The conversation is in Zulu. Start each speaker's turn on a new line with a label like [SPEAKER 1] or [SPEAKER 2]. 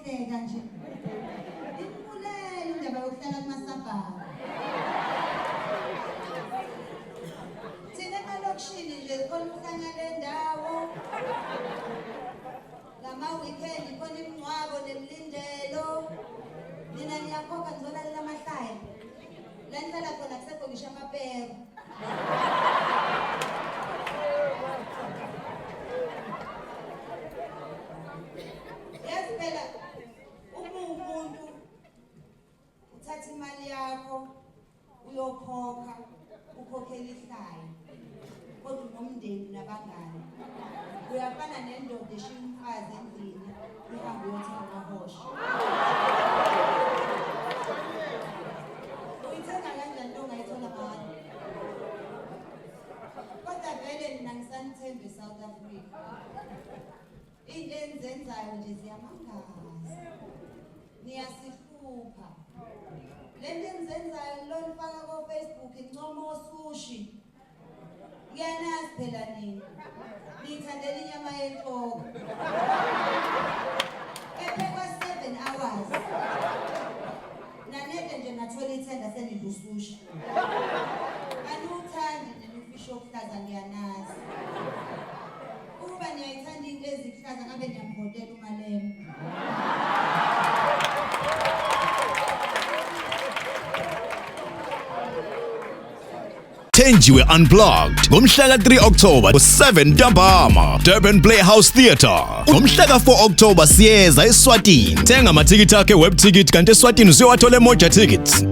[SPEAKER 1] uyahleka nje. Impulela indaba yokuhlala kumasabhaka. Thina emalokishini nje khona ukuhlangana lendawo. Lama weekend khona imingcwabo nemlindelo. Mina ngiyakhokha ngizolalela amahlaya. La ngihlala khona kusekho ngisho amapero. Yazi phela umuntu uthatha imali yakho uyokhokha ukhokhela ihlaya. Kodwa nomndeni nabangani. Uyafana nendoda eshiya umfazi endlini ihamba uyothenga amahosha. Uyithenga kanjani nto ongayithola ngani? Kodwa vele mina ngisanithemba eSouth Africa. Into enzenzayo nje ziyamangaza. Niyasihlupha. Lento enzenzayo lolifaka ko Facebook incoma osushi. Ngiyanazi phela nini. Nithandela inyama yenhloko. Ephekwa 7 hours. Nanede nje nathola ithenda senidla usushi. Anuthandi nje ufishi okuhlaza ngiyanazi. Ukuba niyayithanda into ezihlaza ngabe niyambhodela umalemo.
[SPEAKER 2] Thenjiwe Unplugged ngomhla ka-3 October ku-7 ntambama Durban Playhouse Theatre. Ngomhla ka-4 October siyeza eSwatini. Thenga amathikithi akhe web ticket kanti eSwatini usuyowathola eMoja Tickets.